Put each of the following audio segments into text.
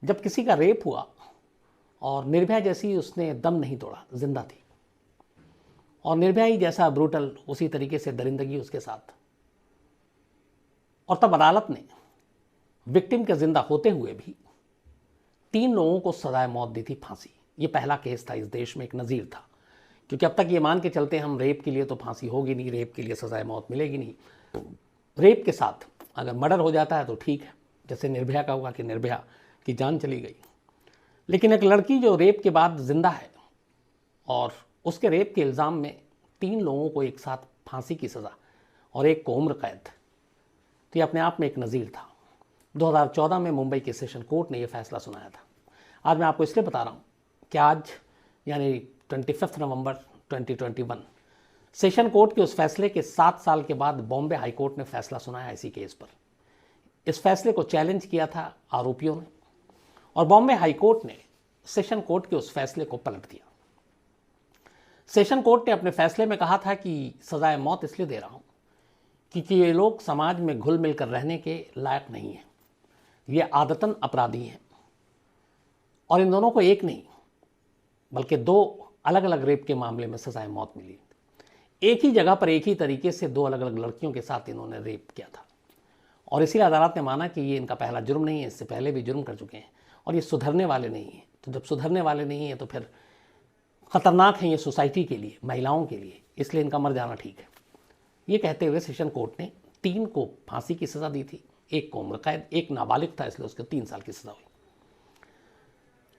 जब किसी का रेप हुआ और निर्भया जैसी उसने दम नहीं तोड़ा, जिंदा थी, और निर्भया ही जैसा ब्रूटल उसी तरीके से दरिंदगी उसके साथ, और तब अदालत ने विक्टिम के जिंदा होते हुए भी 3 लोगों को सजाए मौत दी थी, फांसी। ये पहला केस था इस देश में, एक नज़ीर था, क्योंकि अब तक ये मान के चलते हम रेप के लिए तो फांसी होगी नहीं, रेप के लिए सजाए मौत मिलेगी नहीं। रेप के साथ अगर मर्डर हो जाता है तो ठीक है, जैसे निर्भया का हुआ कि निर्भया की जान चली गई। लेकिन एक लड़की जो रेप के बाद जिंदा है और उसके रेप के इल्ज़ाम में 3 लोगों को एक साथ फांसी की सज़ा और एक को उम्र कैद, तो ये अपने आप में एक नज़ीर था। 2014 में मुंबई के सेशन कोर्ट ने यह फैसला सुनाया था। आज मैं आपको इसलिए बता रहा हूँ कि आज यानी 25 नवंबर 2021 सेशन कोर्ट के उस फैसले के 7 साल के बाद बॉम्बे हाई कोर्ट ने फैसला सुनाया इसी केस पर। इस फैसले को चैलेंज किया था आरोपियों ने और बॉम्बे हाई कोर्ट ने सेशन कोर्ट के उस फैसले को पलट दिया। सेशन कोर्ट ने अपने फैसले में कहा था कि सजाए मौत इसलिए दे रहा हूं क्योंकि ये लोग समाज में घुल मिलकर रहने के लायक नहीं हैं, ये आदतन अपराधी हैं, और इन दोनों को एक नहीं बल्कि 2 अलग अलग रेप के मामले में सजाए मौत मिली। एक ही जगह पर एक ही तरीके से 2 अलग अलग लड़कियों के साथ इन्होंने रेप किया था, और इसीलिए अदालत ने माना कि ये इनका पहला जुर्म नहीं है, इससे पहले भी जुर्म कर चुके हैं और ये सुधरने वाले नहीं हैं। तो जब सुधरने वाले नहीं हैं तो फिर ख़तरनाक हैं ये सोसाइटी के लिए, महिलाओं के लिए, इसलिए इनका मर जाना ठीक है। ये कहते हुए सेशन कोर्ट ने 3 को फांसी की सज़ा दी थी, 1 को उम्र कैद, 1 नाबालिग था इसलिए उसको 3 साल की सज़ा हुई।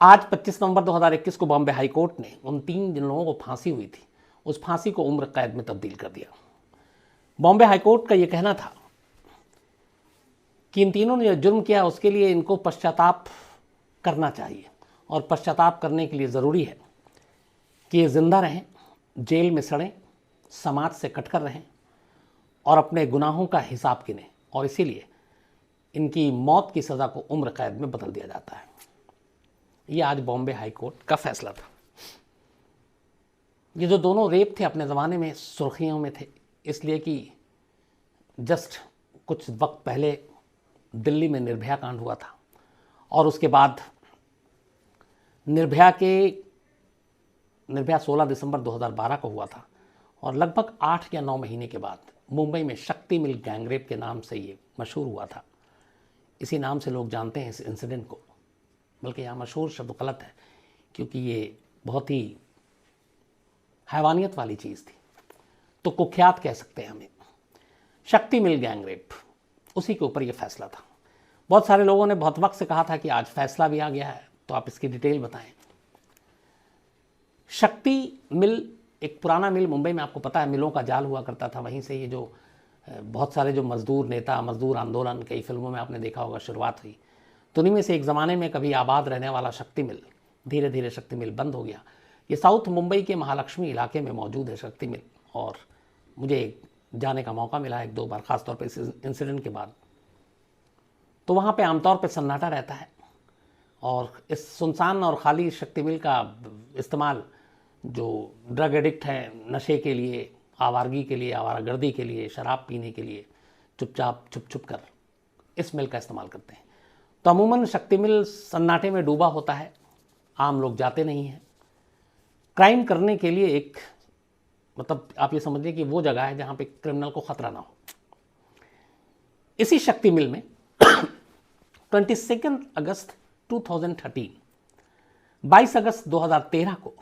आज 25 नवंबर 2021 को बॉम्बे हाई कोर्ट ने उन 3 जिन लोगों को फांसी हुई थी उस फांसी को उम्र कैद में तब्दील कर दिया। बॉम्बे हाई कोर्ट का यह कहना था कि इन तीनों ने जो जुर्म किया उसके लिए इनको पश्चाताप करना चाहिए, और पश्चाताप करने के लिए ज़रूरी है कि ये जिंदा रहें, जेल में सड़ें, समाज से कटकर रहें और अपने गुनाहों का हिसाब गिनें, और इसीलिए इनकी मौत की सज़ा को उम्र कैद में बदल दिया जाता है। ये आज बॉम्बे हाई कोर्ट का फैसला था। ये जो दोनों रेप थे अपने ज़माने में सुर्खियों में थे, इसलिए कि जस्ट कुछ वक्त पहले दिल्ली में निर्भया कांड हुआ था और उसके बाद निर्भया 16 दिसंबर 2012 को हुआ था, और लगभग 8 या 9 महीने के बाद मुंबई में शक्ति मिल गैंगरेप के नाम से ये मशहूर हुआ था। इसी नाम से लोग जानते हैं इस इंसिडेंट को, बल्कि यहाँ मशहूर शब्द गलत है क्योंकि ये बहुत ही हैवानियत वाली चीज़ थी, तो कुख्यात कह सकते हैं हमें। शक्ति मिल गैंगरेप, उसी के ऊपर ये फैसला था। बहुत सारे लोगों ने बहुत वक्त से कहा था कि आज फैसला भी आ गया है, तो आप इसकी डिटेल बताएं। शक्ति मिल एक पुराना मिल मुंबई में, आपको पता है मिलों का जाल हुआ करता था, वहीं से ये जो बहुत सारे जो मजदूर नेता, मजदूर आंदोलन कई फिल्मों में आपने देखा होगा शुरुआत हुई, तो उन्हीं में से एक ज़माने में कभी आबाद रहने वाला शक्ति मिल, धीरे धीरे शक्ति मिल बंद हो गया। ये साउथ मुंबई के महालक्ष्मी इलाके में मौजूद है शक्ति मिल, और मुझे जाने का मौका मिला 1-2 बार, ख़ासतौर पर इस इंसिडेंट के बाद। तो वहाँ पे आमतौर पे सन्नाटा रहता है, और इस सुनसान और खाली शक्ति मिल का इस्तेमाल जो ड्रग एडिक्ट हैं, नशे के लिए, आवारगी के लिए, आवारागर्दी के लिए, शराब पीने के लिए चुपचाप छुप छुप कर इस मिल का इस्तेमाल करते हैं। तो अमूमन शक्ति मिल सन्नाटे में डूबा होता है, आम लोग जाते नहीं हैं। क्राइम करने के लिए एक मतलब आप ये समझिए कि वो जगह है जहाँ पे क्रिमिनल को खतरा ना हो। इसी शक्ति मिल में 22 अगस्त 2013, 22 अगस्त 2013 को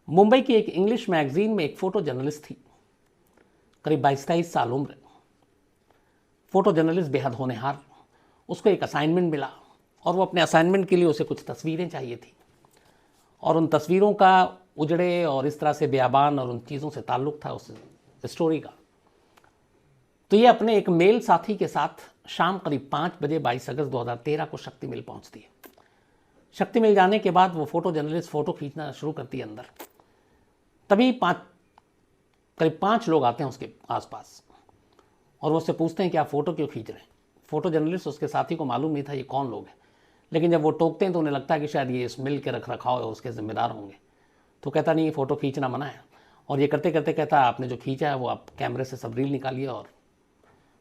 मुंबई की एक इंग्लिश मैगजीन में एक फ़ोटो जर्नलिस्ट थी, करीब 22-23 साल उम्र, फ़ोटो जर्नलिस्ट बेहद होनहार। उसको एक असाइनमेंट मिला और वो अपने असाइनमेंट के लिए उसे कुछ तस्वीरें चाहिए थी, और उन तस्वीरों का उजड़े और इस तरह से बयाबान और उन चीज़ों से ताल्लुक़ था उस स्टोरी का। तो ये अपने एक मेल साथी के साथ शाम करीब 5 बजे 22 अगस्त 2013 को शक्ति मिल पहुँचती है। शक्ति मिल जाने के बाद वो फ़ोटो जर्नलिस्ट फ़ोटो खींचना शुरू करती है अंदर। तभी करीब 5 लोग आते हैं उसके आसपास, और वो उससे पूछते हैं कि आप फ़ोटो क्यों खींच रहे हैं। फ़ोटो जर्नलिस्ट उसके साथी को मालूम नहीं था ये कौन लोग हैं, लेकिन जब वो टोकते हैं तो उन्हें लगता है कि शायद ये इस मिल के रख रखाव है उसके ज़िम्मेदार होंगे। तो कहता नहीं, फ़ोटो खींचना मना है, और ये करते करते कहता आपने जो खींचा है वो आप कैमरे से सब रील निकालिए, और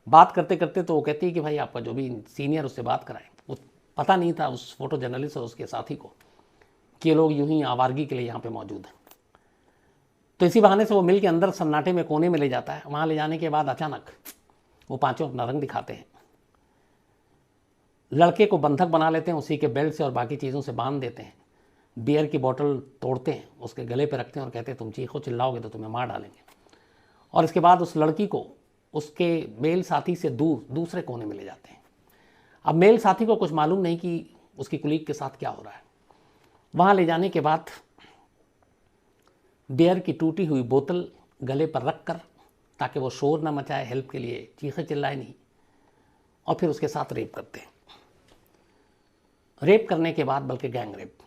बात करते करते तो वो कहती है कि भाई आपका जो भी सीनियर उससे बात कराएं। वो पता नहीं था उस फोटो जर्नलिस्ट और उसके साथी को कि ये लोग यूं ही आवारगी के लिए यहाँ पे मौजूद हैं। तो इसी बहाने से वो मिल के अंदर सन्नाटे में कोने में ले जाता है। वहाँ ले जाने के बाद अचानक वो पांचों अपना रंग दिखाते हैं। लड़के को बंधक बना लेते हैं, उसी के बेल्ट से और बाकी चीज़ों से बांध देते हैं। बियर की बोतल तोड़ते हैं, उसके गले पे रखते हैं और कहते हैं तुम चीखो चिल्लाओगे तो तुम्हें मार डालेंगे। और इसके बाद उस लड़की को उसके मेल साथी से दूर दूसरे कोने में ले जाते हैं। अब मेल साथी को कुछ मालूम नहीं कि उसकी कुलीग के साथ क्या हो रहा है। वहाँ ले जाने के बाद बियर की टूटी हुई बोतल गले पर रख कर, ताकि वो शोर ना मचाए, हेल्प के लिए चीखे चिल्लाए नहीं, और फिर उसके साथ रेप करते हैं। रेप करने के बाद, बल्कि गैंग रेप,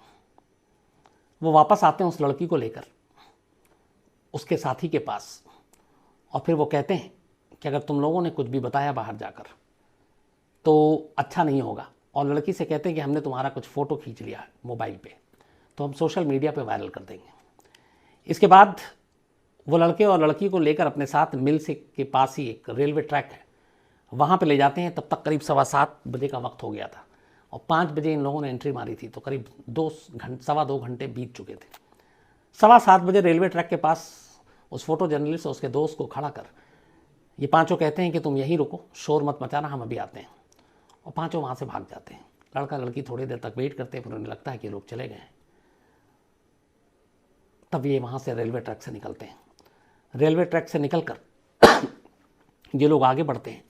वो वापस आते हैं उस लड़की को लेकर उसके साथी के पास, और फिर वो कहते हैं कि अगर तुम लोगों ने कुछ भी बताया बाहर जाकर तो अच्छा नहीं होगा। और लड़की से कहते हैं कि हमने तुम्हारा कुछ फ़ोटो खींच लिया है मोबाइल पे, तो हम सोशल मीडिया पे वायरल कर देंगे। इसके बाद वो लड़के और लड़की को लेकर अपने साथ मिल से के पास ही एक रेलवे ट्रैक है, वहाँ पे ले जाते हैं। तब तक करीब 7:15 का वक्त हो गया था और 5 बजे इन लोगों ने एंट्री मारी थी, तो करीब 2 घंटे बीत चुके थे। 7:15 रेलवे ट्रैक के पास उस फोटो जर्नलिस्ट और उसके दोस्त को खड़ा कर ये पांचों कहते हैं कि तुम यहीं रुको, शोर मत मचाना, हम अभी आते हैं। और पांचों वहाँ से भाग जाते हैं। लड़का लड़की थोड़ी देर तक वेट करते हैं, फिर उन्हें लगता है कि लोग चले गए हैं। तब ये वहाँ से रेलवे ट्रैक से निकलते हैं। रेलवे ट्रैक से निकलकर ये लोग आगे बढ़ते हैं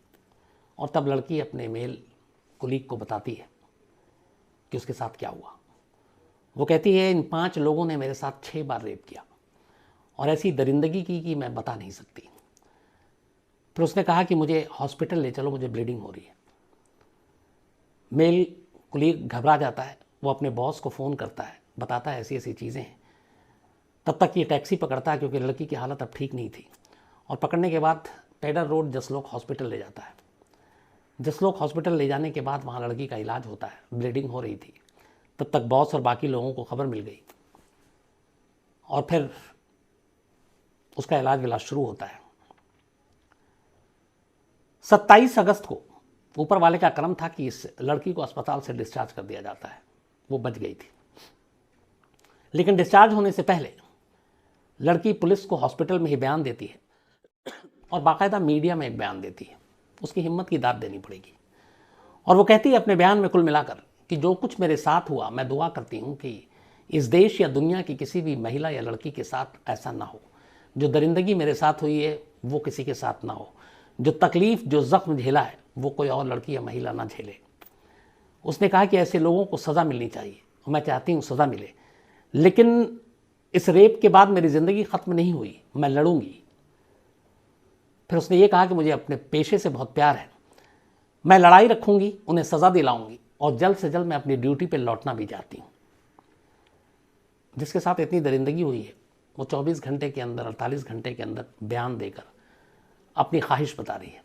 और तब लड़की अपने मेल कुलीग को बताती है कि उसके साथ क्या हुआ। वो कहती है इन 5 लोगों ने मेरे साथ 6 बार रेप किया और ऐसी दरिंदगी की कि मैं बता नहीं सकती। फिर उसने कहा कि मुझे हॉस्पिटल ले चलो, मुझे ब्लीडिंग हो रही है। मेल कुलीग घबरा जाता है, वो अपने बॉस को फ़ोन करता है, बताता है ऐसी ऐसी चीज़ें हैं। तब तक ये टैक्सी पकड़ता है क्योंकि लड़की की हालत अब ठीक नहीं थी, और पकड़ने के बाद पेडर रोड जसलोक हॉस्पिटल ले जाता है। जसलोक हॉस्पिटल ले जाने के बाद वहाँ लड़की का इलाज होता है, ब्लीडिंग हो रही थी। तब तक बॉस और बाकी लोगों को खबर मिल गई और फिर उसका इलाज शुरू होता है। 27 अगस्त को ऊपर वाले का क्रम था कि इस लड़की को अस्पताल से डिस्चार्ज कर दिया जाता है। वो बच गई थी, लेकिन डिस्चार्ज होने से पहले लड़की पुलिस को हॉस्पिटल में ही बयान देती है और बाकायदा मीडिया में एक बयान देती है। उसकी हिम्मत की दाद देनी पड़ेगी। और वो कहती है अपने बयान में कुल मिलाकर कि जो कुछ मेरे साथ हुआ, मैं दुआ करती हूँ कि इस देश या दुनिया की किसी भी महिला या लड़की के साथ ऐसा ना हो। जो दरिंदगी मेरे साथ हुई है वो किसी के साथ ना हो। जो तकलीफ़, जो ज़ख्म झेला है वो कोई और लड़की या महिला ना झेले। उसने कहा कि ऐसे लोगों को सज़ा मिलनी चाहिए और मैं चाहती हूँ सज़ा मिले, लेकिन इस रेप के बाद मेरी ज़िंदगी ख़त्म नहीं हुई, मैं लड़ूंगी। फिर उसने ये कहा कि मुझे अपने पेशे से बहुत प्यार है, मैं लड़ाई रखूंगी, उन्हें सज़ा दिलाऊंगी और जल्द से जल्द मैं अपनी ड्यूटी पे लौटना भी चाहती हूँ। जिसके साथ इतनी दरिंदगी हुई है वो 24 घंटे के अंदर, 48 घंटे के अंदर बयान देकर अपनी ख्वाहिश बता रही है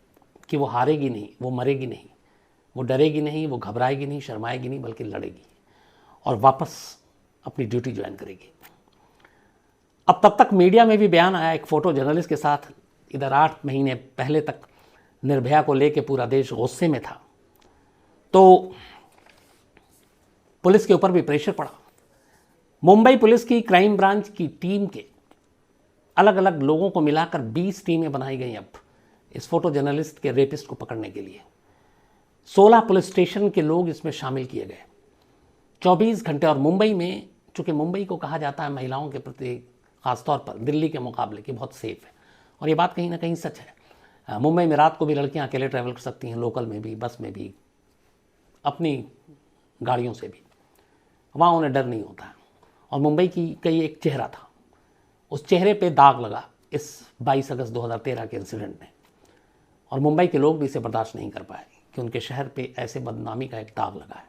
कि वो हारेगी नहीं, वो मरेगी नहीं, वो डरेगी नहीं, वो घबराएगी नहीं, शर्माएगी नहीं, बल्कि लड़ेगी और वापस अपनी ड्यूटी ज्वाइन करेगी। अब तब तक मीडिया में भी बयान आया एक फ़ोटो जर्नलिस्ट के साथ। इधर 8 महीने पहले तक निर्भया को लेकर पूरा देश गुस्से में था, तो पुलिस के ऊपर भी प्रेशर पड़ा। मुंबई पुलिस की क्राइम ब्रांच की टीम के अलग अलग लोगों को मिलाकर 20 टीमें बनाई गई अब इस फोटो जर्नलिस्ट के रेपिस्ट को पकड़ने के लिए। 16 पुलिस स्टेशन के लोग इसमें शामिल किए गए। 24 घंटे। और मुंबई में, चूँकि मुंबई को कहा जाता है महिलाओं के प्रति ख़ासतौर पर दिल्ली के मुकाबले कि बहुत सेफ़ है, और ये बात कहीं ना कहीं सच है। मुंबई में रात को भी लड़कियां अकेले ट्रैवल कर सकती हैं, लोकल में भी, बस में भी, अपनी गाड़ियों से भी। वहाँ उन्हें डर नहीं होता है। और मुंबई की कई एक चेहरा था, उस चेहरे पे दाग लगा इस 22 अगस्त 2013 के इंसिडेंट ने, और मुंबई के लोग भी इसे बर्दाश्त नहीं कर पाए कि उनके शहर पे ऐसे बदनामी का एक दाग लगा है।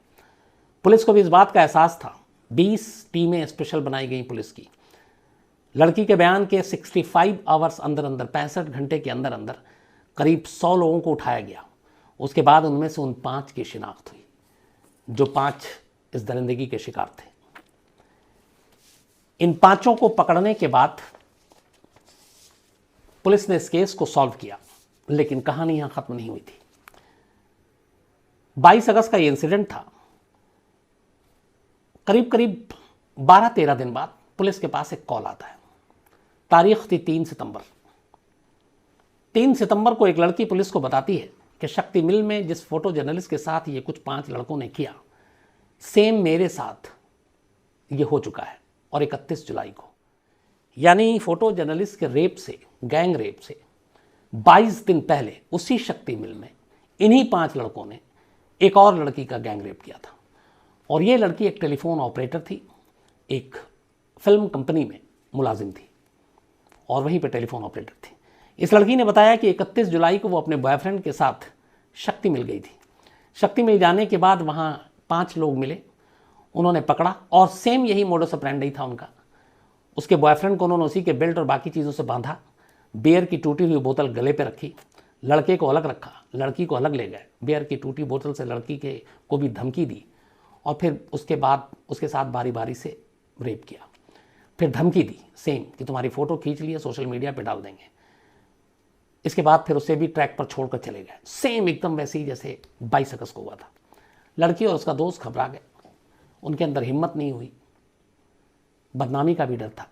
पुलिस को भी इस बात का एहसास था। 20 टीमें स्पेशल बनाई गई पुलिस की। लड़की के बयान के 65 आवर्स अंदर अंदर, 65 घंटे के अंदर अंदर करीब 100 लोगों को उठाया गया। उसके बाद उनमें से उन 5 की शिनाख्त हुई जो 5 इस दरिंदगी के शिकार थे। इन 5 को पकड़ने के बाद पुलिस ने इस केस को सॉल्व किया, लेकिन कहानी यहां खत्म नहीं हुई थी। 22 अगस्त का ये इंसिडेंट था करीब करीब 12-13 दिन बाद पुलिस के पास एक कॉल आता है। तारीख थी 3 सितंबर। 3 सितंबर को एक लड़की पुलिस को बताती है कि शक्ति मिल में जिस फोटो जर्नलिस्ट के साथ ये कुछ 5 लड़कों ने किया, सेम मेरे साथ ये हो चुका है। और 31 जुलाई को, यानी फोटो जर्नलिस्ट के रेप से, गैंग रेप से 22 दिन पहले उसी शक्ति मिल में इन्हीं 5 लड़कों ने एक और लड़की का गैंग रेप किया था। और ये लड़की एक टेलीफोन ऑपरेटर थी, एक फिल्म कंपनी में मुलाजिम थी और वहीं पे टेलीफोन ऑपरेटर थी। इस लड़की ने बताया कि 31 जुलाई को वो अपने बॉयफ्रेंड के साथ शक्ति मिल गई थी। शक्ति मिल जाने के बाद वहाँ 5 लोग मिले, उन्होंने पकड़ा और सेम यही मोडस ऑपरेंडी था उनका। उसके बॉयफ्रेंड को उन्होंने उसी के बेल्ट और बाकी चीज़ों से बांधा, बियर की टूटी हुई बोतल गले पे रखी, लड़के को अलग रखा, लड़की को अलग ले गए, बियर की टूटी बोतल से लड़की के को भी धमकी दी और फिर उसके बाद उसके साथ बारी बारी से रेप किया। फिर धमकी दी सेम कि तुम्हारी फ़ोटो खींच लिए, सोशल मीडिया पे डाल देंगे। इसके बाद फिर उसे भी ट्रैक पर छोड़कर चले गए, सेम एकदम वैसे ही जैसे 22 अगस्त को हुआ था। लड़की और उसका दोस्त घबरा गए, उनके अंदर हिम्मत नहीं हुई, बदनामी का भी डर था,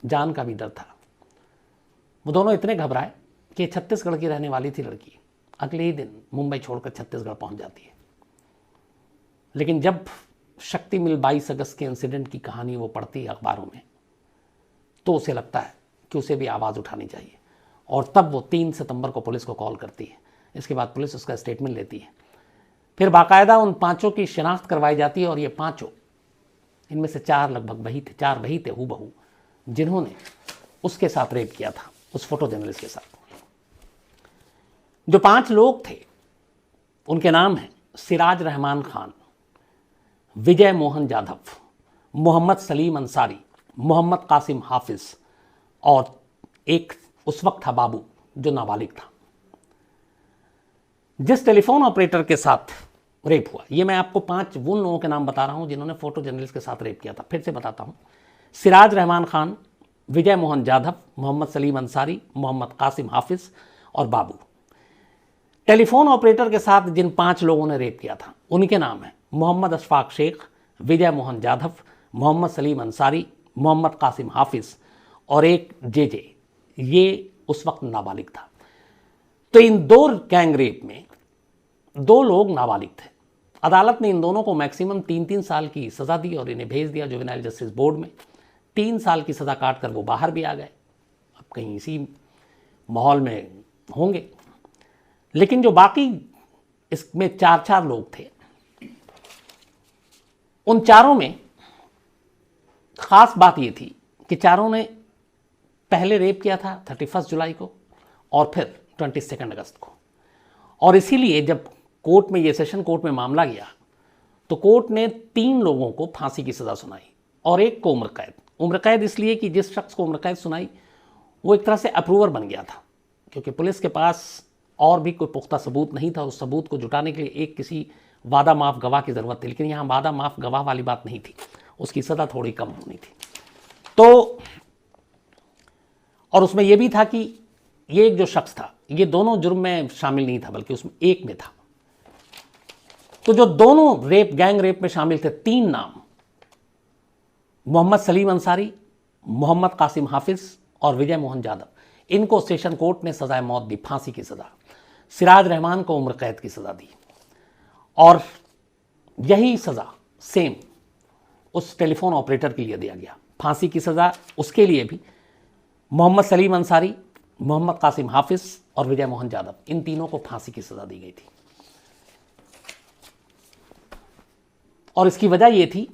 जान का भी डर था। वो दोनों इतने घबराए कि छत्तीसगढ़ की रहने वाली थी लड़की, अगले ही दिन मुंबई छोड़कर छत्तीसगढ़ पहुंच जाती है। लेकिन जब शक्ति मिल 22 अगस्त के इंसिडेंट की कहानी वो पढ़ती है अखबारों में, तो उसे लगता है कि उसे भी आवाज़ उठानी चाहिए। और तब वो 3 सितंबर को पुलिस को कॉल करती है। इसके बाद पुलिस उसका स्टेटमेंट लेती है। फिर बाकायदा उन 5 की शिनाख्त करवाई जाती है और ये 5, इनमें से 4 लगभग वही थे, 4 वही थे हूबहू जिन्होंने उसके साथ रेप किया था, उस फोटो जर्नलिस्ट के साथ। जो 5 लोग थे उनके नाम हैं सिराज रहमान खान, विजय मोहन जाधव, मोहम्मद सलीम अंसारी, मोहम्मद कासिम हाफिज और एक उस वक्त था बाबू जो नाबालिग था। जिस टेलीफोन ऑपरेटर के साथ रेप हुआ, ये मैं आपको 5 उन लोगों के नाम बता रहा हूं जिन्होंने फोटो जर्नलिस्ट के साथ रेप किया था। फिर से बताता हूं, सिराज रहमान खान, विजय मोहन जाधव, मोहम्मद सलीम अंसारी, मोहम्मद कासिम हाफिज और बाबू। टेलीफोन ऑपरेटर के साथ जिन 5 लोगों ने रेप किया था उनके नाम है मोहम्मद अशफाक शेख, विजय मोहन जाधव, मोहम्मद सलीम अंसारी, मोहम्मद कासिम हाफिज और एक जे। ये उस वक्त नाबालिग था। तो इन 2 गैंग रेप में 2 लोग नाबालिग थे। अदालत ने इन दोनों को मैक्सिमम 3-3 साल की सज़ा दी और इन्हें भेज दिया जुवेनाइल जस्टिस बोर्ड में। 3 साल की सज़ा काट कर वो बाहर भी आ गए, अब कहीं इसी माहौल में होंगे। लेकिन जो बाकी इसमें 4 लोग थे, उन 4 में ख़ास बात ये थी कि 4 ने पहले रेप किया था 31 जुलाई को और फिर 22 अगस्त को। और इसीलिए जब कोर्ट में, ये सेशन कोर्ट में मामला गया, तो कोर्ट ने 3 लोगों को फांसी की सज़ा सुनाई और एक को उम्र कैद। उम्र कैद इसलिए कि जिस शख्स को उम्र कैद सुनाई वो एक तरह से अप्रूवर बन गया था, क्योंकि पुलिस के पास और भी कोई पुख्ता सबूत नहीं था। उस सबूत को जुटाने के लिए एक किसी वादा माफ़ गवाह की ज़रूरत थी, लेकिन यहाँ वादा माफ़ गवाह वाली बात नहीं थी, उसकी सज़ा थोड़ी कम होनी थी। तो और उसमें यह भी था कि ये एक जो शख्स था, ये दोनों जुर्म में शामिल नहीं था, बल्कि उसमें एक में था। तो जो दोनों रेप, गैंग रेप में शामिल थे, 3 नाम, मोहम्मद सलीम अंसारी, मोहम्मद कासिम हाफिज और विजय मोहन जाधव, इनको सेशन कोर्ट ने सजाए मौत दी, फांसी की सज़ा। सिराज रहमान को उम्र कैद की सज़ा दी और यही सज़ा सेम उस टेलीफोन ऑपरेटर के लिए दिया गया। फांसी की सज़ा उसके लिए भी मोहम्मद सलीम अंसारी, मोहम्मद कासिम हाफिज और विजय मोहन जाधव, इन तीनों को फांसी की सज़ा दी गई थी। और इसकी वजह यह थी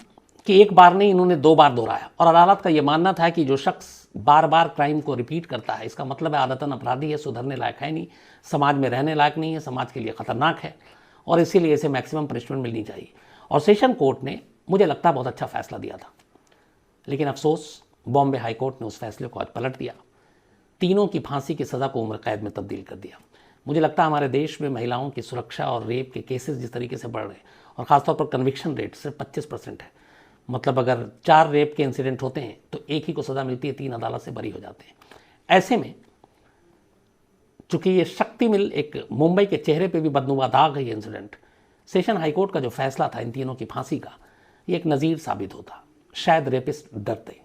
कि एक बार नहीं, इन्होंने 2 बार दोहराया। और अदालत का यह मानना था कि जो शख्स बार बार क्राइम को रिपीट करता है, इसका मतलब है आदतन अपराधी है, सुधरने लायक है नहीं, समाज में रहने लायक नहीं है, समाज के लिए ख़तरनाक है और इसीलिए इसे मैक्सिमम पनिशमेंट मिलनी चाहिए। और सेशन कोर्ट ने, मुझे लगता है, बहुत अच्छा फैसला दिया था। लेकिन अफसोस, बॉम्बे हाई कोर्ट ने उस फैसले को आज पलट दिया, तीनों की फांसी की सज़ा को उम्र कैद में तब्दील कर दिया। मुझे लगता है हमारे देश में महिलाओं की सुरक्षा और रेप के केसेस जिस तरीके से बढ़ रहे हैं, और ख़ासतौर पर कन्विक्शन रेट सिर्फ 25% है। मतलब अगर 4 रेप के इंसिडेंट होते हैं तो एक ही को सज़ा मिलती है, 3 अदालत से बरी हो जाते हैं। ऐसे में चूँकि ये शक्ति मिल एक मुंबई के चेहरे पे भी बदनुमा दाग है ये इंसिडेंट, सेशन हाईकोर्ट का जो फैसला था इन तीनों की फांसी का, ये एक नज़ीर साबित होता, शायद रेपिस्ट डरते।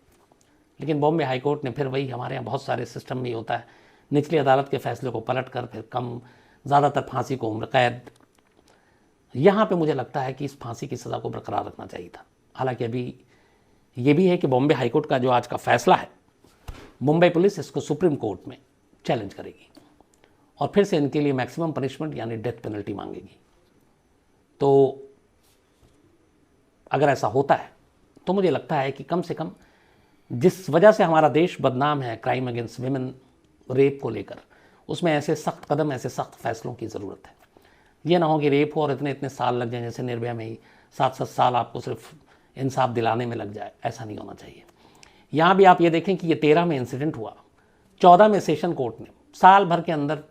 लेकिन बॉम्बे हाई कोर्ट ने फिर वही, हमारे यहाँ बहुत सारे सिस्टम में होता है, निचली अदालत के फैसले को पलट कर फिर कम, ज़्यादातर फांसी को उम्र कैद। यहाँ पे मुझे लगता है कि इस फांसी की सज़ा को बरकरार रखना चाहिए था। हालांकि अभी ये भी है कि बॉम्बे हाई कोर्ट का जो आज का फैसला है, मुंबई पुलिस इसको सुप्रीम कोर्ट में चैलेंज करेगी और फिर से इनके लिए मैक्सिमम पनिशमेंट यानी डेथ पेनल्टी मांगेगी। तो अगर ऐसा होता है तो मुझे लगता है कि कम से कम जिस वजह से हमारा देश बदनाम है क्राइम अगेंस्ट विमेन, रेप को लेकर, उसमें ऐसे सख्त कदम, ऐसे सख्त फैसलों की ज़रूरत है। ये ना हो कि रेप हो और इतने इतने साल लग जाएं, जैसे निर्भया में ही 7-7 साल आपको सिर्फ इंसाफ दिलाने में लग जाए। ऐसा नहीं होना चाहिए। यहाँ भी आप ये देखें कि ये 13 में इंसिडेंट हुआ, 14 में सेशन कोर्ट ने साल भर के अंदर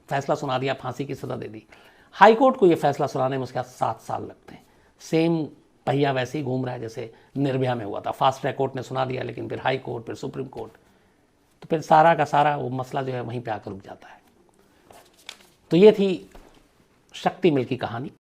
फैसला सुना दिया, फांसी की सज़ा दे दी। हाई कोर्ट को ये फैसला सुनाने में उसके बाद 7 साल लगते हैं। सेम पहिया वैसे ही घूम रहा है जैसे निर्भया में हुआ था। फास्ट ट्रैक कोर्ट ने सुना दिया, लेकिन फिर हाई कोर्ट, फिर सुप्रीम कोर्ट, तो फिर सारा का सारा वो मसला जो है वहीं पे आकर रुक जाता है। तो ये थी शक्ति मिल की कहानी।